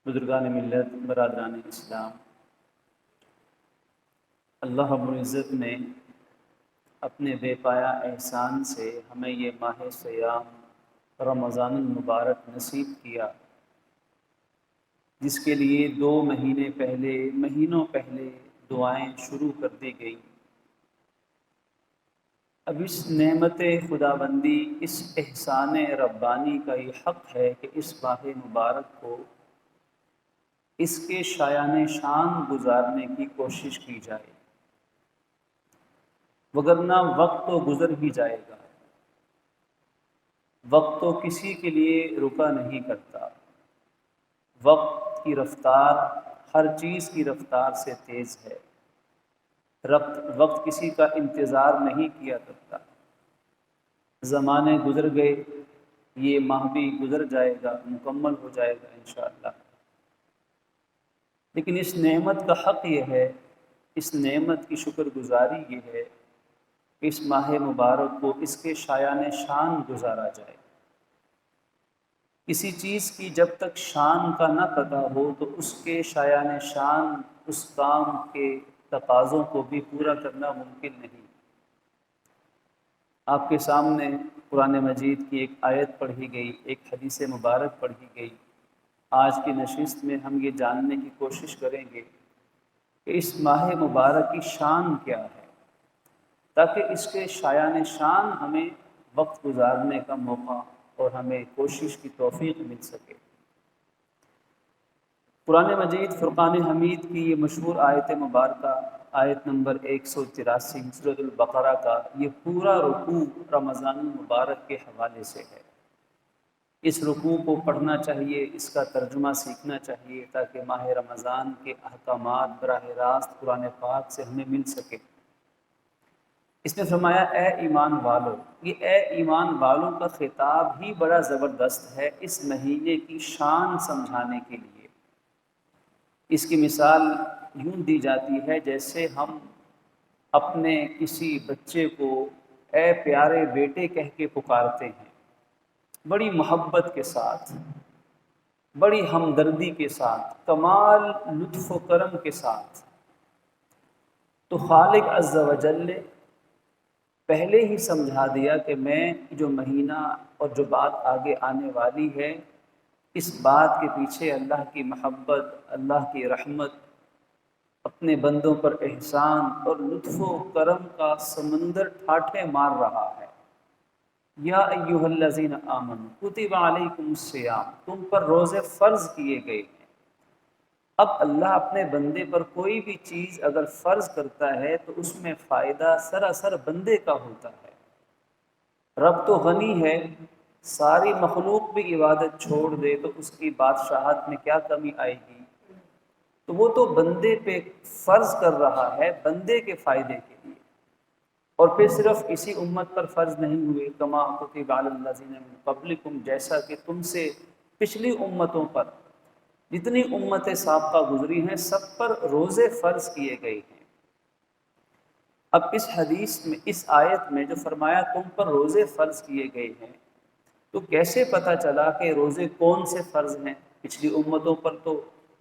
بزرگان ملت، برادران اسلام، اللہ رب العزت نے اپنے بے پایا احسان سے ہمیں یہ ماہ صیام رمضان المبارک نصیب کیا، جس کے لیے 2 مہینوں پہلے دعائیں شروع کر دی گئی۔ اب اس نعمت خداوندی، اس احسان ربانی کا یہ حق ہے کہ اس ماہ مبارک کو اس کے شایان شان گزارنے کی کوشش کی جائے، وگرنہ وقت تو گزر ہی جائے گا۔ وقت تو کسی کے لیے رکا نہیں کرتا، وقت کی رفتار ہر چیز کی رفتار سے تیز ہے۔ وقت کسی کا انتظار نہیں کیا کرتا۔ زمانے گزر گئے، یہ ماہ بھی گزر جائے گا، مکمل ہو جائے گا انشاءاللہ۔ لیکن اس نعمت کا حق یہ ہے، اس نعمت کی شکر گزاری یہ ہے کہ اس ماہ مبارک کو اس کے شایان شان گزارا جائے۔ کسی چیز کی جب تک شان کا نہ پتہ ہو تو اس کے شایان شان، اس کام کے تقاضوں کو بھی پورا کرنا ممکن نہیں۔ آپ کے سامنے قرآن مجید کی ایک آیت پڑھی گئی، ایک حدیث مبارک پڑھی گئی۔ آج کی نشست میں ہم یہ جاننے کی کوشش کریں گے کہ اس ماہ مبارک کی شان کیا ہے، تاکہ اس کے شایان شان ہمیں وقت گزارنے کا موقع اور ہمیں کوشش کی توفیق مل سکے۔ قرآن مجید فرقان حمید کی یہ مشہور آیت مبارکہ، آیت نمبر 183 سورۃ البقرہ کا یہ پورا رکوع رمضان المبارک کے حوالے سے ہے۔ اس رکوع کو پڑھنا چاہیے، اس کا ترجمہ سیکھنا چاہیے، تاکہ ماہ رمضان کے احکامات براہ راست قرآن پاک سے ہمیں مل سکے۔ اس نے فرمایا اے ایمان والو، یہ اے ایمان والوں کا خطاب ہی بڑا زبردست ہے اس مہینے کی شان سمجھانے کے لیے۔ اس کی مثال یوں دی جاتی ہے جیسے ہم اپنے کسی بچے کو اے پیارے بیٹے کہہ کے پکارتے ہیں، بڑی محبت کے ساتھ، بڑی ہمدردی کے ساتھ، کمال لطف و کرم کے ساتھ۔ تو خالق عز و جل نے پہلے ہی سمجھا دیا کہ میں جو مہینہ اور جو بات آگے آنے والی ہے، اس بات کے پیچھے اللہ کی محبت، اللہ کی رحمت، اپنے بندوں پر احسان اور لطف و کرم کا سمندر ٹھاٹھے مار رہا ہے۔ یا ایھا الذین آمنوا کتب علیکم الصیام، تم پر روزے فرض کیے گئے ہیں۔ اب اللہ اپنے بندے پر کوئی بھی چیز اگر فرض کرتا ہے تو اس میں فائدہ سراسر بندے کا ہوتا ہے۔ رب تو غنی ہے، ساری مخلوق بھی عبادت چھوڑ دے تو اس کی بادشاہت میں کیا کمی آئے گی؟ تو وہ تو بندے پہ فرض کر رہا ہے، بندے کے فائدے کے لیے۔ اور پھر صرف اسی امت پر فرض نہیں ہوئے، کما کتب علی الذین من قبلکم، جیسا کہ تم سے پچھلی امتوں پر جتنی امتیں سابقہ گزری ہیں سب پر روزے فرض کیے گئے ہیں۔ اب اس حدیث میں، اس آیت میں جو فرمایا تم پر روزے فرض کیے گئے ہیں، تو کیسے پتہ چلا کہ روزے کون سے فرض ہیں؟ پچھلی امتوں پر تو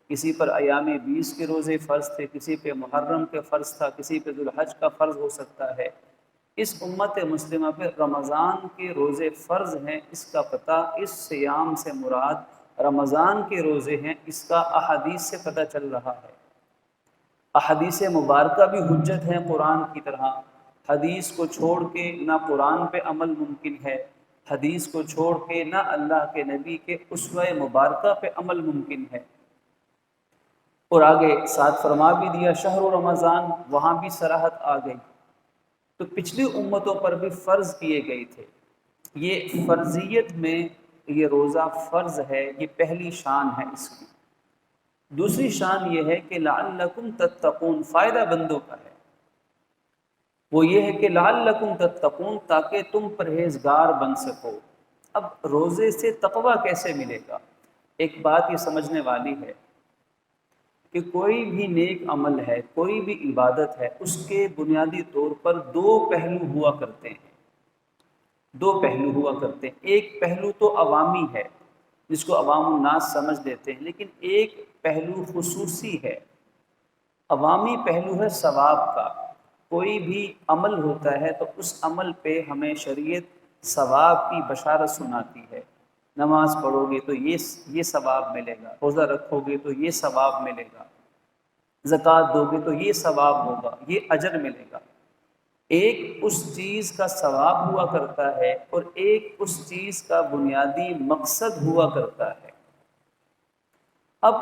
کسی پر ایام 20 کے روزے فرض تھے، کسی پہ محرم کے فرض تھا، کسی پہ ذوالحج کا فرض ہو سکتا ہے۔ اس امت مسلمہ پہ رمضان کے روزے فرض ہیں، اس کا پتہ اس صیام سے مراد رمضان کے روزے ہیں، اس کا احادیث سے پتہ چل رہا ہے۔ احادیث مبارکہ بھی حجت ہیں قرآن کی طرح۔ حدیث کو چھوڑ کے نہ قرآن پہ عمل ممکن ہے، حدیث کو چھوڑ کے نہ اللہ کے نبی کے اسوہ مبارکہ پہ عمل ممکن ہے۔ اور آگے ساتھ فرما بھی دیا شہر رمضان، وہاں بھی صراحت آ گئی۔ تو پچھلی امتوں پر بھی فرض کیے گئے تھے۔ یہ فرضیت میں یہ روزہ فرض ہے، یہ پہلی شان ہے اس کی۔ دوسری شان یہ ہے کہ لعلکم تتقون، فائدہ بندوں کا ہے۔ وہ یہ ہے کہ لعلکم تتقون، تاکہ تم پرہیزگار بن سکو۔ اب روزے سے تقویٰ کیسے ملے گا؟ ایک بات یہ سمجھنے والی ہے کہ کوئی بھی نیک عمل ہے، کوئی بھی عبادت ہے، اس کے بنیادی طور پر 2 پہلو ہوا کرتے ہیں۔ 2 پہلو ہوا کرتے ہیں۔ ایک پہلو تو عوامی ہے، جس کو عوام الناس سمجھ لیتے ہیں، لیکن ایک پہلو خصوصی ہے، عوامی پہلو ہے ثواب کا۔ کوئی بھی عمل ہوتا ہے تو اس عمل پہ ہمیں شریعت ثواب کی بشارت سناتی ہے۔ نماز پڑھو گے تو یہ ثواب ملے گا، روزہ رکھو گے تو یہ ثواب ملے گا، زکوٰۃ دو گے تو یہ ثواب ہوگا، یہ اجر ملے گا۔ ایک اس چیز کا ثواب ہوا کرتا ہے اور ایک اس چیز کا بنیادی مقصد ہوا کرتا ہے۔ اب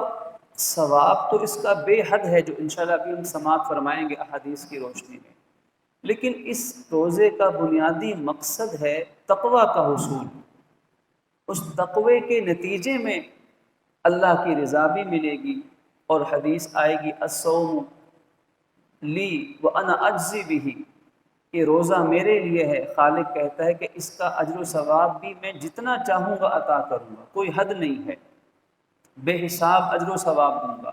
ثواب تو اس کا بے حد ہے، جو انشاءاللہ ابھی ہم سماعت فرمائیں گے احادیث کی روشنی میں، لیکن اس روزے کا بنیادی مقصد ہے تقوی کا حصول۔ اس تقوی کے نتیجے میں اللہ کی رضا بھی ملے گی، اور حدیث آئے گی الصوم لی وانا اجزی بہ، کہ روزہ میرے لیے ہے، خالق کہتا ہے کہ اس کا اجر و ثواب بھی میں جتنا چاہوں گا عطا کروں گا، کوئی حد نہیں ہے، بے حساب اجر و ثواب دوں گا۔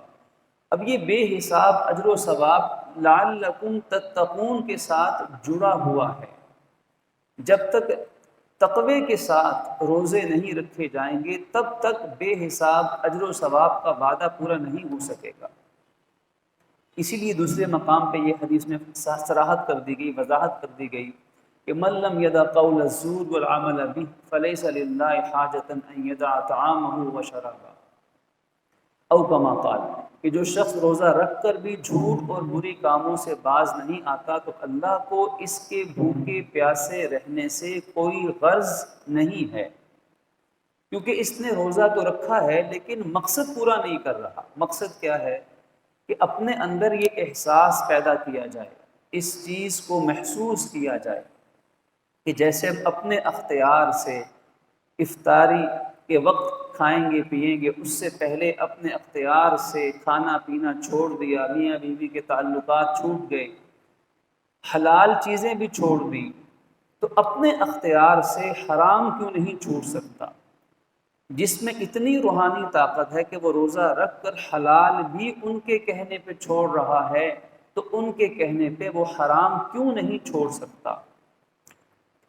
اب یہ بے حساب اجر و ثواب لعلکم تتقون کے ساتھ جڑا ہوا ہے۔ جب تک تقوی کے ساتھ روزے نہیں رکھے جائیں گے تب تک بے حساب اجر و ثواب کا وعدہ پورا نہیں ہو سکے گا۔ اسی لیے دوسرے مقام پہ یہ حدیث میں صراحت کر دی گئی، وضاحت کر دی گئی کہ من لم یدع قول الزور والعمل به فلیس للہ حاجۃ ان یدع طعامہ وشرابہ، او کما قال، کہ جو شخص روزہ رکھ کر بھی جھوٹ اور بری کاموں سے باز نہیں آتا تو اللہ کو اس کے بھوکے پیاسے رہنے سے کوئی غرض نہیں ہے، کیونکہ اس نے روزہ تو رکھا ہے لیکن مقصد پورا نہیں کر رہا۔ مقصد کیا ہے؟ کہ اپنے اندر یہ احساس پیدا کیا جائے، اس چیز کو محسوس کیا جائے کہ جیسے اپنے اختیار سے افطاری کے وقت کھائیں گے پیئیں گے، اس سے پہلے اپنے اختیار سے کھانا پینا چھوڑ دیا، میاں بیوی کے تعلقات چھوٹ گئے، حلال چیزیں بھی چھوڑ دی، تو اپنے اختیار سے حرام کیوں نہیں چھوٹ سکتا؟ جس میں اتنی روحانی طاقت ہے کہ وہ روزہ رکھ کر حلال بھی ان کے کہنے پہ چھوڑ رہا ہے، تو ان کے کہنے پہ وہ حرام کیوں نہیں چھوڑ سکتا؟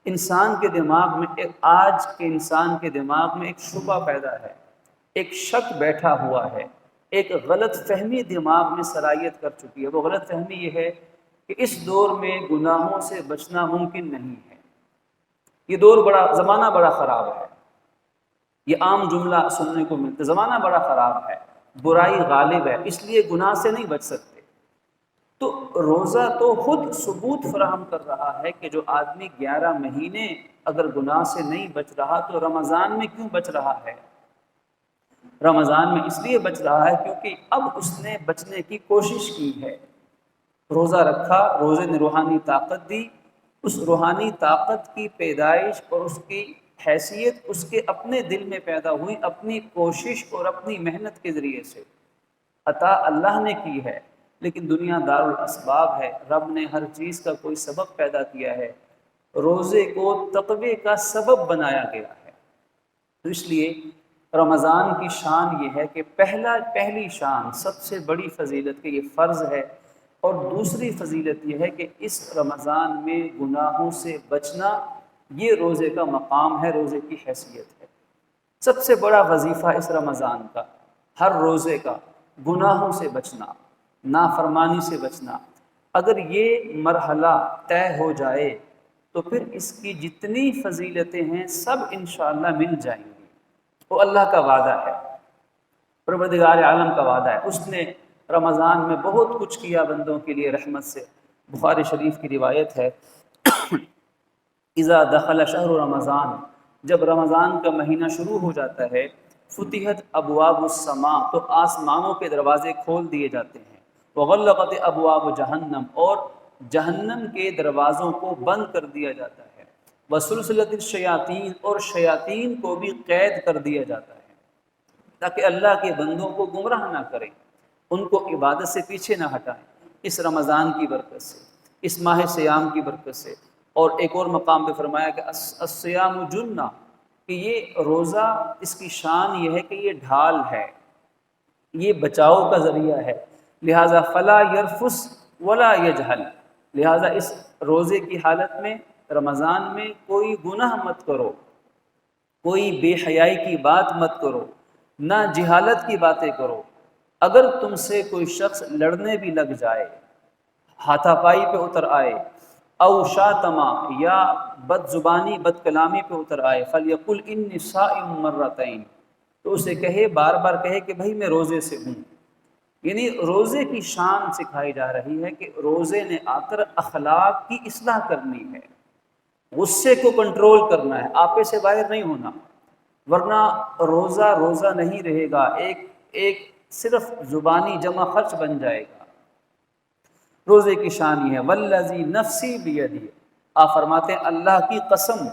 انسان کے دماغ میں آج کے انسان کے دماغ میں ایک شبہ پیدا ہے، ایک شک بیٹھا ہوا ہے، ایک غلط فہمی دماغ میں سرایت کر چکی ہے۔ وہ غلط فہمی یہ ہے کہ اس دور میں گناہوں سے بچنا ممکن نہیں ہے، یہ دور زمانہ بڑا خراب ہے۔ یہ عام جملہ سننے کو ملتا ہے، زمانہ بڑا خراب ہے، برائی غالب ہے، اس لیے گناہ سے نہیں بچ سکتے۔ تو روزہ تو خود ثبوت فراہم کر رہا ہے کہ جو آدمی 11 مہینے اگر گناہ سے نہیں بچ رہا تو رمضان میں کیوں بچ رہا ہے؟ رمضان میں اس لیے بچ رہا ہے کیونکہ اب اس نے بچنے کی کوشش کی ہے، روزہ رکھا، روزے نے روحانی طاقت دی، اس روحانی طاقت کی پیدائش اور اس کی حیثیت اس کے اپنے دل میں پیدا ہوئی، اپنی کوشش اور اپنی محنت کے ذریعے سے۔ عطا اللہ نے کی ہے، لیکن دنیا دار الاسباب ہے، رب نے ہر چیز کا کوئی سبب پیدا کیا ہے، روزے کو تقوی کا سبب بنایا گیا ہے۔ تو اس لیے رمضان کی شان یہ ہے کہ پہلی شان، سب سے بڑی فضیلت کہ یہ فرض ہے، اور دوسری فضیلت یہ ہے کہ اس رمضان میں گناہوں سے بچنا یہ روزے کا مقام ہے، روزے کی حیثیت ہے۔ سب سے بڑا وظیفہ اس رمضان کا، ہر روزے کا، گناہوں سے بچنا، نافرمانی سے بچنا۔ اگر یہ مرحلہ طے ہو جائے تو پھر اس کی جتنی فضیلتیں ہیں سب انشاءاللہ مل جائیں گی۔ وہ اللہ کا وعدہ ہے، پروردگار عالم کا وعدہ ہے۔ اس نے رمضان میں بہت کچھ کیا بندوں کے لیے رحمت سے۔ بخاری شریف کی روایت ہے، اذا دخل شہر رمضان، جب رمضان کا مہینہ شروع ہو جاتا ہے، فتحت ابواب السماء، تو آسمانوں کے دروازے کھول دیے جاتے ہیں، وغلقت ابواب جہنم، اور جہنم کے دروازوں کو بند کر دیا جاتا ہے، وسلسلت الشیاطین، اور شیاطین کو بھی قید کر دیا جاتا ہے تاکہ اللہ کے بندوں کو گمراہ نہ کریں، ان کو عبادت سے پیچھے نہ ہٹائیں، اس رمضان کی برکت سے، اس ماہ سیام کی برکت سے۔ اور ایک اور مقام پہ فرمایا کہ الصیام جنہ، کہ یہ روزہ، اس کی شان یہ ہے کہ یہ ڈھال ہے، یہ بچاؤ کا ذریعہ ہے، لہٰذا فلا یرفس ولا یجہل، لہٰذا اس روزے کی حالت میں، رمضان میں کوئی گناہ مت کرو، کوئی بے حیائی کی بات مت کرو، نہ جہالت کی باتیں کرو۔ اگر تم سے کوئی شخص لڑنے بھی لگ جائے، ہاتھا پائی پہ اتر آئے، او شاتما یا بد زبانی بد کلامی پہ اتر آئے، فلیقل انی صائم مرتین، تو اسے کہے، بار بار کہے کہ بھائی میں روزے سے ہوں۔ یعنی روزے کی شان سکھائی جا رہی ہے کہ روزے نے آ کر اخلاق کی اصلاح کرنی ہے، غصے کو کنٹرول کرنا ہے، آپے سے باہر نہیں ہونا، ورنہ روزہ روزہ نہیں رہے گا، ایک صرف زبانی جمع خرچ بن جائے گا۔ روزے کی شان یہ ہے، والذی نفسی بیدی، آپ فرماتے ہیں اللہ کی قسم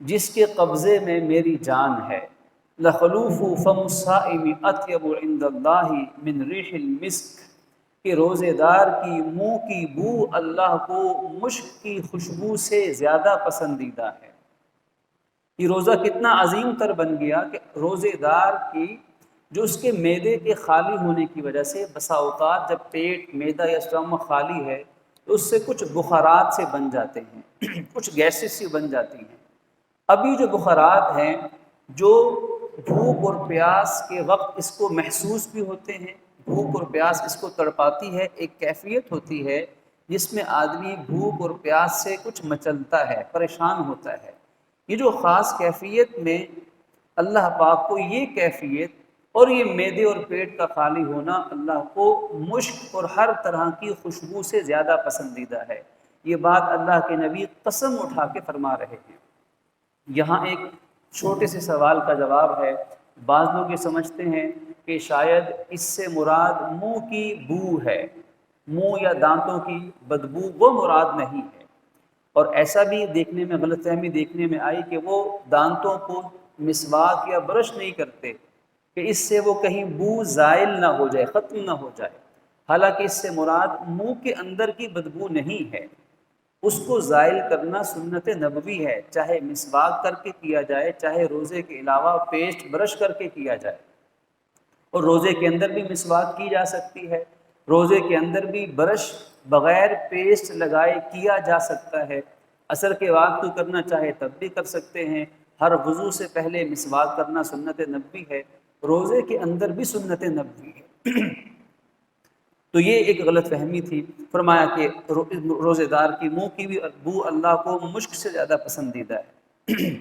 جس کے قبضے میں میری جان ہے، لخلوف فم الصائم اطیب عند اللہ من ریح المسک، کہ روزے دار کی منہ کی بو اللہ کو مشک کی خوشبو سے زیادہ پسندیدہ ہے۔ یہ روزہ کتنا عظیم تر بن گیا کہ روزے دار کی جو اس کے معدے کے خالی ہونے کی وجہ سے بسا اوقات جب پیٹ معدہ یا اسٹمک خالی ہے تو اس سے کچھ بخارات سے بن جاتے ہیں، کچھ گیسز سی بن جاتی ہیں۔ ابھی جو بخارات ہیں جو بھوک اور پیاس کے وقت اس کو محسوس بھی ہوتے ہیں، بھوک اور پیاس اس کو تڑپاتی ہے، ایک کیفیت ہوتی ہے جس میں آدمی بھوک اور پیاس سے کچھ مچلتا ہے، پریشان ہوتا ہے۔ یہ جو خاص کیفیت میں اللہ پاک کو یہ کیفیت اور یہ معدے اور پیٹ کا خالی ہونا اللہ کو مشک اور ہر طرح کی خوشبو سے زیادہ پسندیدہ ہے۔ یہ بات اللہ کے نبی قسم اٹھا کے فرما رہے ہیں۔ یہاں ایک چھوٹے سے سوال کا جواب ہے، بعض لوگ یہ سمجھتے ہیں کہ شاید اس سے مراد منہ کی بو ہے، منہ یا دانتوں کی بدبو، وہ مراد نہیں ہے۔ اور ایسا بھی دیکھنے میں غلط فہمی دیکھنے میں آئی کہ وہ دانتوں کو مسواک یا برش نہیں کرتے کہ اس سے وہ کہیں بو زائل نہ ہو جائے، ختم نہ ہو جائے، حالانکہ اس سے مراد منہ کے اندر کی بدبو نہیں ہے، اس کو زائل کرنا سنت نبوی ہے، چاہے مسواک کر کے کیا جائے، چاہے روزے کے علاوہ پیسٹ برش کر کے کیا جائے۔ اور روزے کے اندر بھی مسواک کی جا سکتی ہے، روزے کے اندر بھی برش بغیر پیسٹ لگائے کیا جا سکتا ہے، عصر کے بعد تو کرنا چاہے تب بھی کر سکتے ہیں، ہر وضو سے پہلے مسواک کرنا سنت نبوی ہے، روزے کے اندر بھی سنت نبوی ہے۔ تو یہ ایک غلط فہمی تھی۔ فرمایا کہ روزے دار کی منہ کی بھی بو اللہ کو مشک سے زیادہ پسندیدہ ہے۔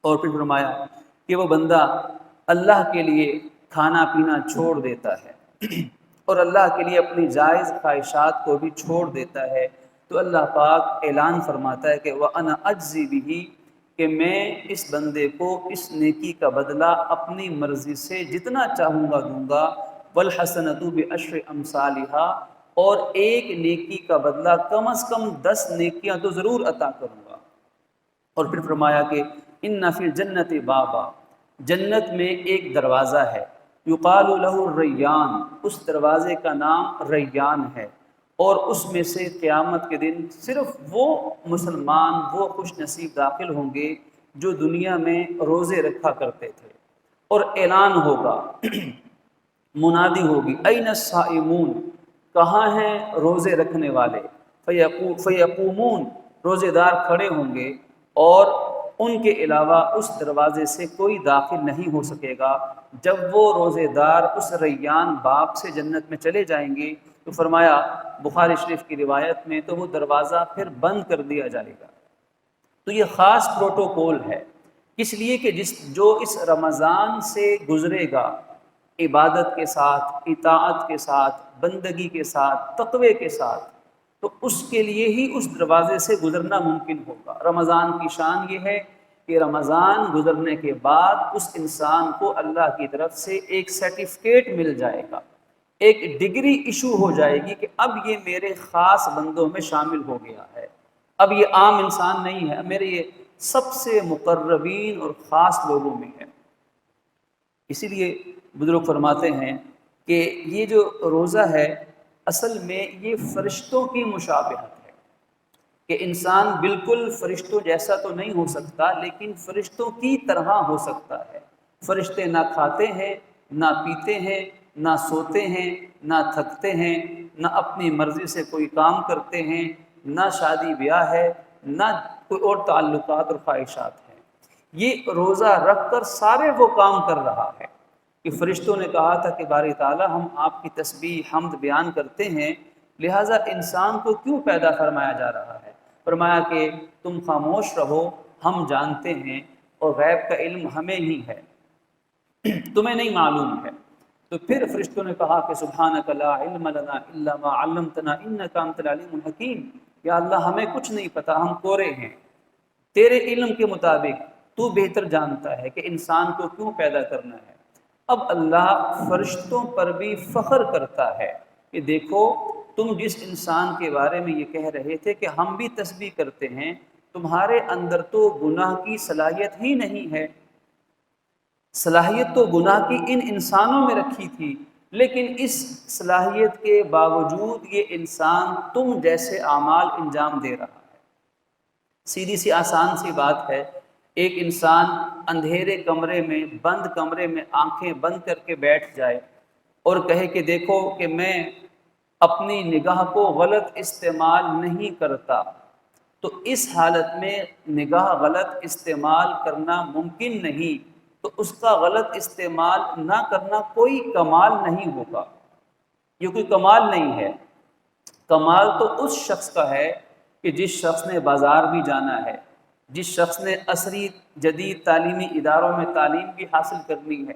اور پھر فرمایا کہ وہ بندہ اللہ کے لیے کھانا پینا چھوڑ دیتا ہے اور اللہ کے لیے اپنی جائز خواہشات کو بھی چھوڑ دیتا ہے تو اللہ پاک اعلان فرماتا ہے کہ وَأَنَا أَجْزِي بِهِ، کہ میں اس بندے کو اس نیکی کا بدلہ اپنی مرضی سے جتنا چاہوں گا دوں گا، وَالْحَسَنَةُ بِعَشْرِ أَمْثَالِهَا، اور ایک نیکی کا بدلہ کم از کم 10 نیکیاں تو ضرور عطا کروں گا۔ اور پھر فرمایا کہ اِنَّ فِي الْجَنَّةِ بَابًا، جنت میں ایک دروازہ ہے، یقال لہ الریان، اس دروازے کا نام ریان ہے، اور اس میں سے قیامت کے دن صرف وہ مسلمان، وہ خوش نصیب داخل ہوں گے جو دنیا میں روزے رکھا کرتے تھے۔ اور اعلان ہوگا، منادی ہوگی، این الصائمون، کہاں ہیں روزے رکھنے والے؟ فیقومون، روزے دار کھڑے ہوں گے اور ان کے علاوہ اس دروازے سے کوئی داخل نہیں ہو سکے گا۔ جب وہ روزے دار اس ریان باب سے جنت میں چلے جائیں گے تو فرمایا بخاری شریف کی روایت میں تو وہ دروازہ پھر بند کر دیا جائے گا۔ تو یہ خاص پروٹوکول ہے، اس لیے کہ جو اس رمضان سے گزرے گا عبادت کے ساتھ، اطاعت کے ساتھ، بندگی کے ساتھ، تقوی کے ساتھ، تو اس کے لیے ہی اس دروازے سے گزرنا ممکن ہوگا۔ رمضان کی شان یہ ہے کہ رمضان گزرنے کے بعد اس انسان کو اللہ کی طرف سے ایک سرٹیفکیٹ مل جائے گا، ایک ڈگری ایشو ہو جائے گی کہ اب یہ میرے خاص بندوں میں شامل ہو گیا ہے، اب یہ عام انسان نہیں ہے، میرے یہ سب سے مقربین اور خاص لوگوں میں ہے۔ اسی لیے بزرگ فرماتے ہیں کہ یہ جو روزہ ہے اصل میں یہ فرشتوں کی مشابہت ہے، کہ انسان بالکل فرشتوں جیسا تو نہیں ہو سکتا لیکن فرشتوں کی طرح ہو سکتا ہے۔ فرشتے نہ کھاتے ہیں، نہ پیتے ہیں، نہ سوتے ہیں، نہ تھکتے ہیں، نہ اپنی مرضی سے کوئی کام کرتے ہیں، نہ شادی بیاہ ہے، نہ کوئی اور تعلقات اور خواہشات ہیں۔ یہ روزہ رکھ کر سارے وہ کام کر رہا ہے کہ فرشتوں نے کہا تھا کہ باری تعالیٰ ہم آپ کی تسبیح حمد بیان کرتے ہیں، لہٰذا انسان کو کیوں پیدا فرمایا جا رہا ہے؟ فرمایا کہ تم خاموش رہو، ہم جانتے ہیں اور غیب کا علم ہمیں ہی ہے، تمہیں نہیں معلوم ہے۔ تو پھر فرشتوں نے کہا کہ سبحانک لا علم لنا الا ما علمتنا انک انت العلیم الحکیم، یا اللہ ہمیں کچھ نہیں پتا، ہم کورے ہیں، تیرے علم کے مطابق تو بہتر جانتا ہے کہ انسان کو کیوں پیدا کرنا ہے۔ اب اللہ فرشتوں پر بھی فخر کرتا ہے کہ دیکھو تم جس انسان کے بارے میں یہ کہہ رہے تھے کہ ہم بھی تسبیح کرتے ہیں، تمہارے اندر تو گناہ کی صلاحیت ہی نہیں ہے، صلاحیت تو گناہ کی ان انسانوں میں رکھی تھی، لیکن اس صلاحیت کے باوجود یہ انسان تم جیسے اعمال انجام دے رہا ہے۔ سیدھی سی آسان سی بات ہے، ایک انسان اندھیرے کمرے میں، بند کمرے میں آنکھیں بند کر کے بیٹھ جائے اور کہے کہ دیکھو کہ میں اپنی نگاہ کو غلط استعمال نہیں کرتا، تو اس حالت میں نگاہ غلط استعمال کرنا ممکن نہیں، تو اس کا غلط استعمال نہ کرنا کوئی کمال نہیں ہوگا، یہ کوئی کمال نہیں ہے۔ کمال تو اس شخص کا ہے کہ جس شخص نے بازار بھی جانا ہے، جس شخص نے عصری جدید تعلیمی اداروں میں تعلیم بھی حاصل کرنی ہے،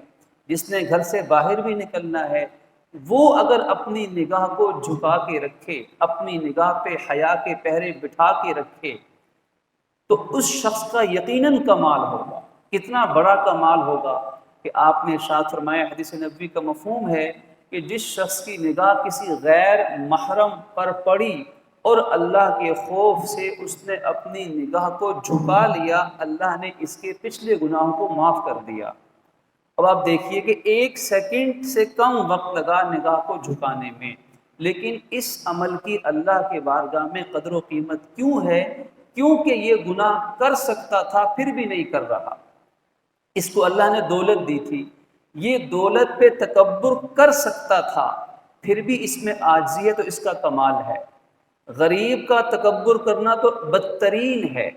جس نے گھر سے باہر بھی نکلنا ہے، وہ اگر اپنی نگاہ کو جھکا کے رکھے، اپنی نگاہ پہ حیا کے پہرے بٹھا کے رکھے، تو اس شخص کا یقیناً کمال ہوگا۔ کتنا بڑا کمال ہوگا کہ آپ نے ارشاد فرمایا، حدیث نبوی کا مفہوم ہے کہ جس شخص کی نگاہ کسی غیر محرم پر پڑی اور اللہ کے خوف سے اس نے اپنی نگاہ کو جھکا لیا، اللہ نے اس کے پچھلے گناہوں کو معاف کر دیا۔ اب آپ دیکھیے کہ 1 سیکنڈ سے کم وقت لگا نگاہ کو جھکانے میں، لیکن اس عمل کی اللہ کے بارگاہ میں قدر و قیمت کیوں ہے؟ کیونکہ یہ گناہ کر سکتا تھا پھر بھی نہیں کر رہا۔ اس کو اللہ نے دولت دی تھی، یہ دولت پہ تکبر کر سکتا تھا پھر بھی اس میں عاجزی ہے، تو اس کا کمال ہے۔ غریب کا تکبر کرنا تو بدترین ہے۔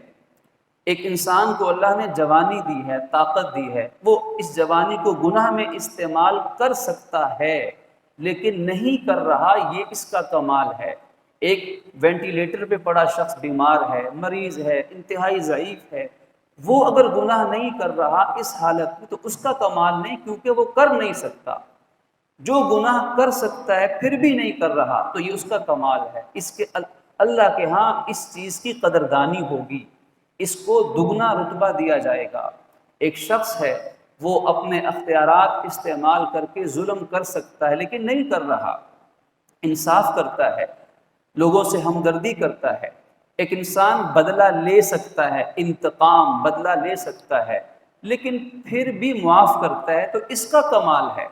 ایک انسان کو اللہ نے جوانی دی ہے، طاقت دی ہے، وہ اس جوانی کو گناہ میں استعمال کر سکتا ہے لیکن نہیں کر رہا، یہ اس کا کمال ہے۔ ایک وینٹیلیٹر پہ پڑا شخص بیمار ہے، مریض ہے، انتہائی ضعیف ہے، وہ اگر گناہ نہیں کر رہا اس حالت میں، تو اس کا کمال نہیں، کیونکہ وہ کر نہیں سکتا۔ جو گناہ کر سکتا ہے پھر بھی نہیں کر رہا، تو یہ اس کا کمال ہے۔ اس کے اللہ کے ہاں اس چیز کی قدردانی ہوگی، اس کو دگنا رتبہ دیا جائے گا۔ ایک شخص ہے، وہ اپنے اختیارات استعمال کر کے ظلم کر سکتا ہے لیکن نہیں کر رہا، انصاف کرتا ہے، لوگوں سے ہمدردی کرتا ہے۔ ایک انسان بدلہ لے سکتا ہے، انتقام بدلہ لے سکتا ہے، لیکن پھر بھی معاف کرتا ہے، تو اس کا کمال ہے۔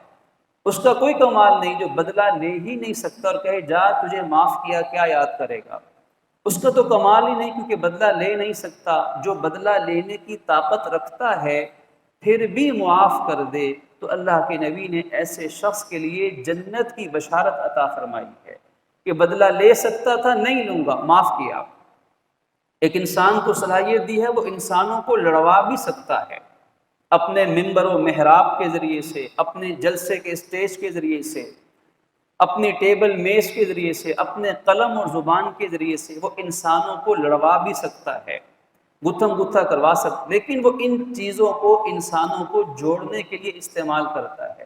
اس کا کوئی کمال نہیں جو بدلہ لے ہی نہیں سکتا اور کہے جا تجھے معاف کیا، کیا یاد کرے گا۔ اس کا تو کمال ہی نہیں، کیونکہ بدلہ لے نہیں سکتا۔ جو بدلہ لینے کی طاقت رکھتا ہے پھر بھی معاف کر دے، تو اللہ کے نبی نے ایسے شخص کے لیے جنت کی بشارت عطا فرمائی ہے کہ بدلہ لے سکتا تھا، نہیں لوں گا، معاف کیا۔ ایک انسان کو صلاحیت دی ہے، وہ انسانوں کو لڑوا بھی سکتا ہے، اپنے منبر و محراب کے ذریعے سے، اپنے جلسے کے اسٹیج کے ذریعے سے، اپنی ٹیبل میز کے ذریعے سے، اپنے قلم اور زبان کے ذریعے سے وہ انسانوں کو لڑوا بھی سکتا ہے، گتھم گتھا کروا سکتا، لیکن وہ ان چیزوں کو انسانوں کو جوڑنے کے لیے استعمال کرتا ہے،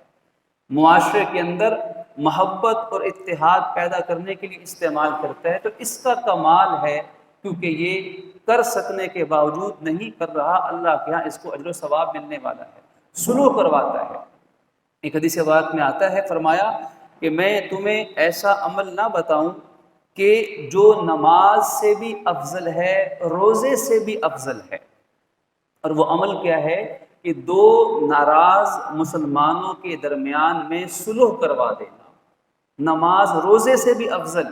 معاشرے کے اندر محبت اور اتحاد پیدا کرنے کے لیے استعمال کرتا ہے۔ تو اس کا کمال ہے، کیونکہ یہ کر سکنے کے باوجود نہیں کر رہا، اللہ کے ہاں اس کو اجر و ثواب ملنے والا ہے، سلو کرواتا ہے۔ ایک حدیث پاک میں آتا ہے، فرمایا کہ میں تمہیں ایسا عمل نہ بتاؤں کہ جو نماز سے بھی افضل ہے، روزے سے بھی افضل ہے۔ اور وہ عمل کیا ہے کہ دو ناراض مسلمانوں کے درمیان میں صلح کروا دینا۔ نماز روزے سے بھی افضل،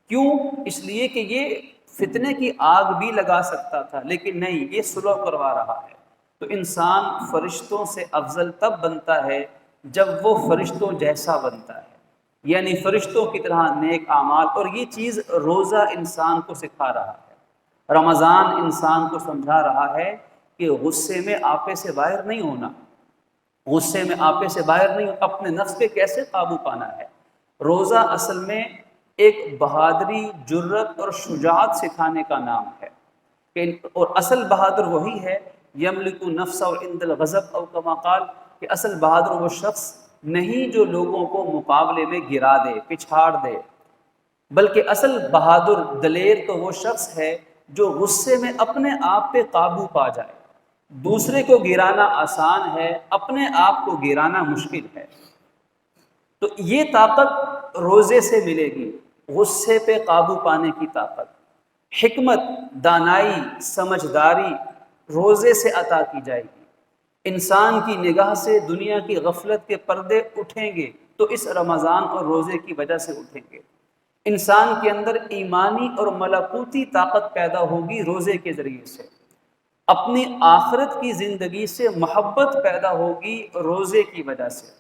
کیوں؟ اس لیے کہ یہ فتنے کی آگ بھی لگا سکتا تھا، لیکن نہیں، یہ صلح کروا رہا ہے۔ تو انسان فرشتوں سے افضل تب بنتا ہے جب وہ فرشتوں جیسا بنتا ہے، یعنی فرشتوں کی طرح نیک اعمال۔ اور یہ چیز روزہ انسان کو سکھا رہا ہے، رمضان انسان کو سمجھا رہا ہے کہ غصے میں آپے سے باہر نہیں ہونا، غصے میں آپے سے باہر نہیں، اپنے نفس پہ کیسے قابو پانا ہے۔ روزہ اصل میں ایک بہادری، جرت اور شجاعت سکھانے کا نام ہے، اور اصل بہادر وہی ہے یملک نفس اور عند الغضب، او کما قال، کہ اصل بہادر وہ شخص نہیں جو لوگوں کو مقابلے میں گرا دے، پچھاڑ دے، بلکہ اصل بہادر دلیر تو وہ شخص ہے جو غصے میں اپنے آپ پہ قابو پا جائے۔ دوسرے کو گرانا آسان ہے، اپنے آپ کو گرانا مشکل ہے۔ تو یہ طاقت روزے سے ملے گی، غصے پہ قابو پانے کی طاقت، حکمت، دانائی، سمجھداری روزے سے عطا کی جائے گی۔ انسان کی نگاہ سے دنیا کی غفلت کے پردے اٹھیں گے تو اس رمضان اور روزے کی وجہ سے اٹھیں گے۔ انسان کے اندر ایمانی اور ملکوتی طاقت پیدا ہوگی روزے کے ذریعے سے، اپنی آخرت کی زندگی سے محبت پیدا ہوگی روزے کی وجہ سے۔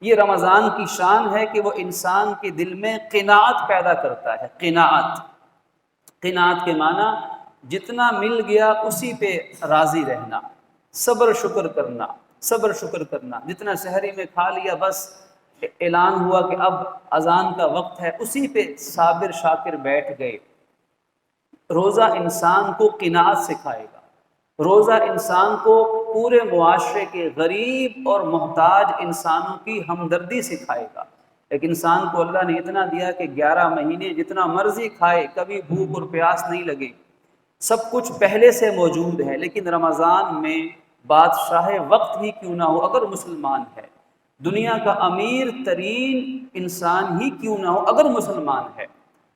یہ رمضان کی شان ہے کہ وہ انسان کے دل میں قناعت پیدا کرتا ہے۔ قناعت کے معنی جتنا مل گیا اسی پہ راضی رہنا، صبر شکر کرنا، جتنا سحری میں کھا لیا، بس اعلان ہوا کہ اب اذان کا وقت ہے، اسی پہ صابر شاکر بیٹھ گئے۔ روزہ انسان کو قناعت سکھائے گا، روزہ انسان کو پورے معاشرے کے غریب اور محتاج انسانوں کی ہمدردی سکھائے گا۔ ایک انسان کو اللہ نے اتنا دیا کہ 11 مہینے جتنا مرضی کھائے، کبھی بھوک اور پیاس نہیں لگے، سب کچھ پہلے سے موجود ہے، لیکن رمضان میں بادشاہ وقت ہی کیوں نہ ہو، اگر مسلمان ہے، دنیا کا امیر ترین انسان ہی کیوں نہ ہو، اگر مسلمان ہے،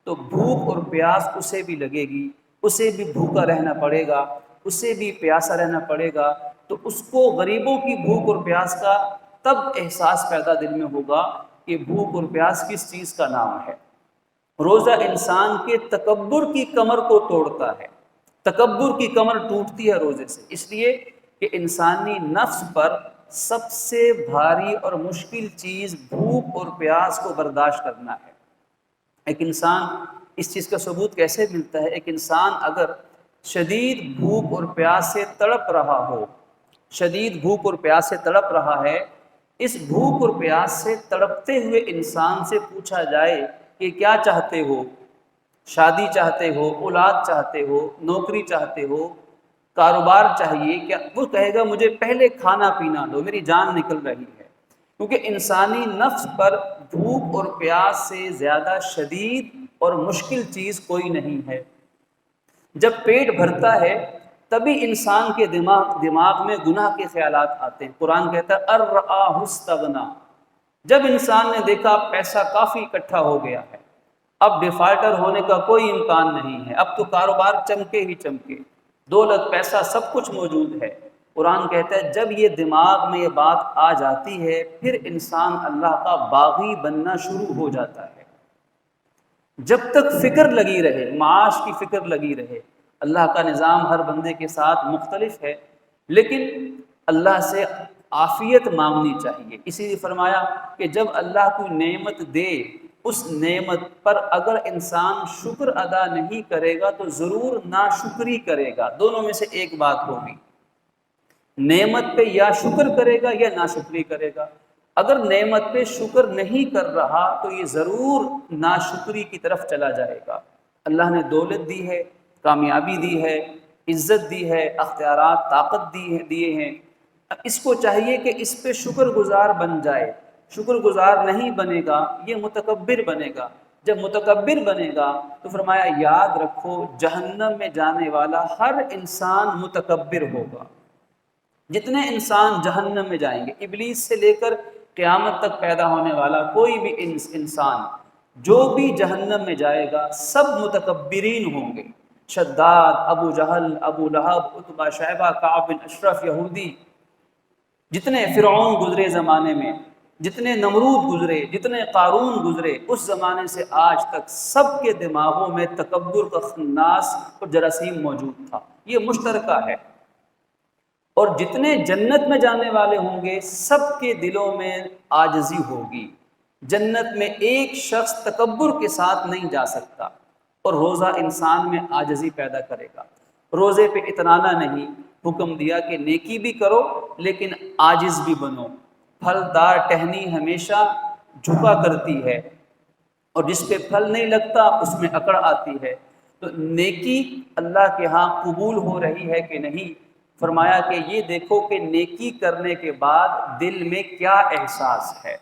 تو بھوک اور پیاس اسے بھی لگے گی، اسے بھی بھوکا رہنا پڑے گا، اسے بھی پیاسا رہنا پڑے گا۔ تو اس کو غریبوں کی بھوک اور پیاس کا تب احساس پیدا دل میں ہوگا کہ بھوک اور پیاس کس چیز کا نام ہے۔ روزہ انسان کے تکبر کی کمر کو توڑتا ہے، تکبر کی کمر ٹوٹتی ہے روزے سے، اس لیے کہ انسانی نفس پر سب سے بھاری اور مشکل چیز بھوک اور پیاس کو برداشت کرنا ہے۔ ایک انسان، اس چیز کا ثبوت کیسے ملتا ہے؟ ایک انسان اگر شدید بھوک اور پیاس سے تڑپ رہا ہو، شدید بھوک اور پیاس سے تڑپ رہا ہے، اس بھوک اور پیاس سے تڑپتے ہوئے انسان سے پوچھا جائے کہ کیا چاہتے ہو، شادی چاہتے ہو، اولاد چاہتے ہو، نوکری چاہتے ہو، کاروبار چاہیے کیا؟ وہ کہے گا مجھے پہلے کھانا پینا دو، میری جان نکل رہی ہے۔ کیونکہ انسانی نفس پر بھوک اور پیاس سے زیادہ شدید اور مشکل چیز کوئی نہیں ہے۔ جب پیٹ بھرتا ہے تبھی انسان کے دماغ میں گناہ کے خیالات آتے ہیں۔ قرآن کہتا ہے ارآہ استغنا، جب انسان نے دیکھا پیسہ کافی اکٹھا ہو گیا ہے، اب ڈیفالٹر ہونے کا کوئی امکان نہیں ہے، اب تو کاروبار چمکے ہی چمکے، دولت پیسہ سب کچھ موجود ہے، قرآن کہتا ہے جب یہ دماغ میں یہ بات آ جاتی ہے پھر انسان اللہ کا باغی بننا شروع ہو جاتا ہے۔ جب تک فکر لگی رہے، معاش کی فکر لگی رہے، اللہ کا نظام ہر بندے کے ساتھ مختلف ہے، لیکن اللہ سے عافیت مانگنی چاہیے۔ اسی لیے فرمایا کہ جب اللہ کوئی نعمت دے، اس نعمت پر اگر انسان شکر ادا نہیں کرے گا تو ضرور ناشکری کرے گا، دونوں میں سے ایک بات ہوگی، نعمت پہ یا شکر کرے گا یا ناشکری کرے گا۔ اگر نعمت پہ شکر نہیں کر رہا تو یہ ضرور ناشکری کی طرف چلا جائے گا۔ اللہ نے دولت دی ہے، کامیابی دی ہے، عزت دی ہے، اختیارات، طاقت دیے ہیں، اس کو چاہیے کہ اس پہ شکر گزار بن جائے۔ شکر گزار نہیں بنے گا یہ متکبر بنے گا۔ جب متکبر بنے گا تو فرمایا یاد رکھو جہنم میں جانے والا ہر انسان متکبر ہوگا۔ جتنے انسان جہنم میں جائیں گے، ابلیس سے لے کر قیامت تک پیدا ہونے والا کوئی بھی انسان جو بھی جہنم میں جائے گا سب متکبرین ہوں گے۔ شداد، ابو جہل، ابو لہب، عتبہ، شیبہ، کعب بن اشرف یہودی، جتنے فرعون گزرے زمانے میں، جتنے نمرود گزرے، جتنے قارون گزرے، اس زمانے سے آج تک سب کے دماغوں میں تکبر کا خناس اور جراثیم موجود تھا، یہ مشترکہ ہے۔ اور جتنے جنت میں جانے والے ہوں گے سب کے دلوں میں عاجزی ہوگی۔ جنت میں ایک شخص تکبر کے ساتھ نہیں جا سکتا، اور روزہ انسان میں عاجزی پیدا کرے گا۔ روزے پہ اترانا نہیں، حکم دیا کہ نیکی بھی کرو لیکن عاجز بھی بنو۔ پھلدار ٹہنی ہمیشہ جھکا کرتی ہے اور جس پہ پھل نہیں لگتا اس میں اکڑ آتی ہے۔ تو نیکی اللہ کے ہاں قبول ہو رہی ہے کہ نہیں، فرمایا کہ یہ دیکھو کہ نیکی کرنے کے بعد دل میں کیا احساس ہے،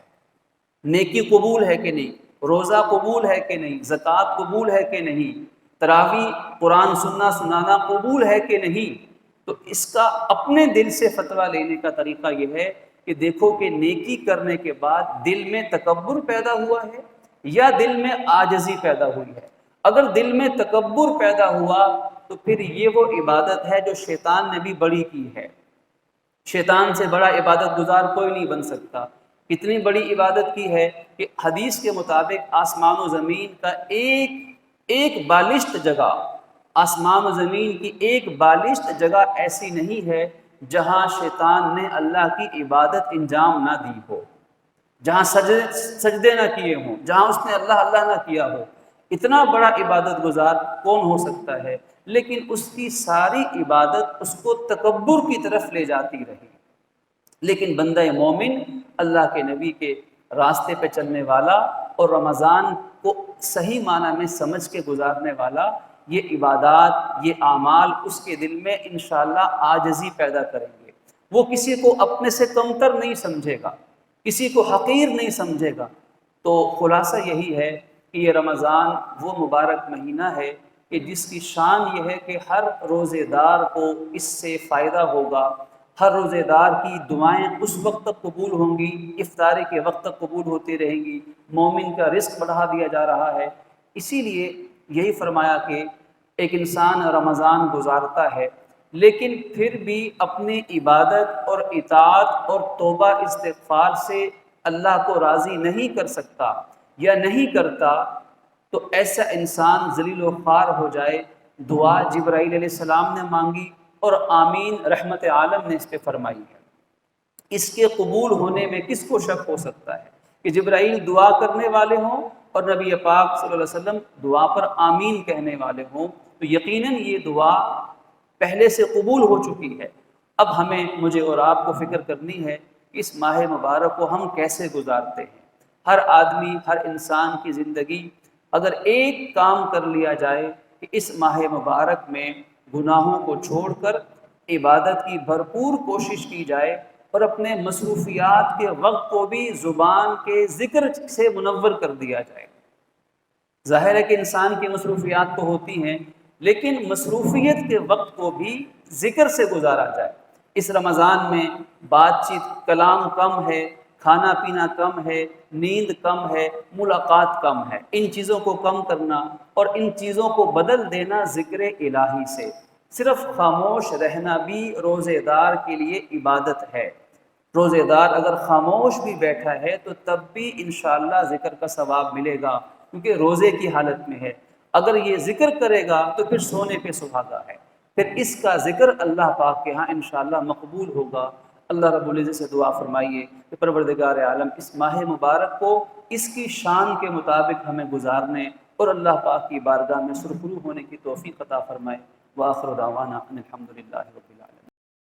نیکی قبول ہے کہ نہیں، روزہ قبول ہے کہ نہیں، زکوٰۃ قبول ہے کہ نہیں، تراویح قرآن سنانا قبول ہے کہ نہیں۔ تو اس کا اپنے دل سے فتویٰ لینے کا طریقہ یہ ہے کہ دیکھو کہ نیکی کرنے کے بعد دل میں تکبر پیدا ہوا ہے یا دل میں عاجزی پیدا ہوئی ہے۔ اگر دل میں تکبر پیدا ہوا تو پھر یہ وہ عبادت ہے جو شیطان نے بھی بڑی کی ہے۔ شیطان سے بڑا عبادت گزار کوئی نہیں بن سکتا۔ اتنی بڑی عبادت کی ہے کہ حدیث کے مطابق آسمان و زمین کا ایک بالشت جگہ، آسمان و زمین کی ایک بالشت جگہ ایسی نہیں ہے جہاں شیطان نے اللہ کی عبادت انجام نہ دی ہو، جہاں سجدے نہ کیے ہوں، جہاں اس نے اللہ اللہ نہ کیا ہو۔ اتنا بڑا عبادت گزار کون ہو سکتا ہے؟ لیکن اس کی ساری عبادت اس کو تکبر کی طرف لے جاتی رہی۔ لیکن بندہ مومن اللہ کے نبی کے راستے پہ چلنے والا اور رمضان کو صحیح معنی میں سمجھ کے گزارنے والا، یہ عبادات، یہ اعمال اس کے دل میں انشاءاللہ عاجزی پیدا کریں گے۔ وہ کسی کو اپنے سے کمتر نہیں سمجھے گا، کسی کو حقیر نہیں سمجھے گا۔ تو خلاصہ یہی ہے کہ یہ رمضان وہ مبارک مہینہ ہے کہ جس کی شان یہ ہے کہ ہر روزے دار کو اس سے فائدہ ہوگا۔ ہر روزے دار کی دعائیں اس وقت تک قبول ہوں گی، افطاری کے وقت تک قبول ہوتی رہیں گی، مومن کا رزق بڑھا دیا جا رہا ہے۔ اسی لیے یہی فرمایا کہ ایک انسان رمضان گزارتا ہے لیکن پھر بھی اپنی عبادت اور اطاعت اور توبہ استغفار سے اللہ کو راضی نہیں کر سکتا یا نہیں کرتا، تو ایسا انسان ذلیل و خوار ہو جائے۔ دعا جبرائیل علیہ السلام نے مانگی اور آمین رحمت عالم نے اس پہ فرمائی ہے۔ اس کے قبول ہونے میں کس کو شک ہو سکتا ہے کہ جبرائیل دعا کرنے والے ہوں اور نبی پاک صلی اللہ علیہ وسلم دعا پر آمین کہنے والے ہوں، تو یقیناً یہ دعا پہلے سے قبول ہو چکی ہے۔ اب ہمیں، مجھے اور آپ کو فکر کرنی ہے کہ اس ماہ مبارک کو ہم کیسے گزارتے ہیں۔ ہر آدمی، ہر انسان کی زندگی اگر ایک کام کر لیا جائے کہ اس ماہ مبارک میں گناہوں کو چھوڑ کر عبادت کی بھرپور کوشش کی جائے اور اپنے مصروفیات کے وقت کو بھی زبان کے ذکر سے منور کر دیا جائے۔ ظاہر ہے کہ انسان کی مصروفیات تو ہوتی ہیں، لیکن مصروفیت کے وقت کو بھی ذکر سے گزارا جائے۔ اس رمضان میں بات چیت، کلام کم ہے، کھانا پینا کم ہے، نیند کم ہے، ملاقات کم ہے۔ ان چیزوں کو کم کرنا اور ان چیزوں کو بدل دینا ذکر الہی سے۔ صرف خاموش رہنا بھی روزے دار کے لیے عبادت ہے۔ روزے دار اگر خاموش بھی بیٹھا ہے تو تب بھی انشاءاللہ ذکر کا ثواب ملے گا، کیونکہ روزے کی حالت میں ہے۔ اگر یہ ذکر کرے گا تو پھر سونے پہ سہاگا ہے، پھر اس کا ذکر اللہ پاک کے ہاں انشاءاللہ مقبول ہوگا۔ اللہ رب العزت سے دعا فرمائیے کہ پروردگار عالم اس ماہ مبارک کو اس کی شان کے مطابق ہمیں گزارنے اور اللہ پاک کی بارگاہ میں سرخرو ہونے کی توفیق عطا فرمائے۔ وآخر دعوانا ان الحمد للہ رب العالمین۔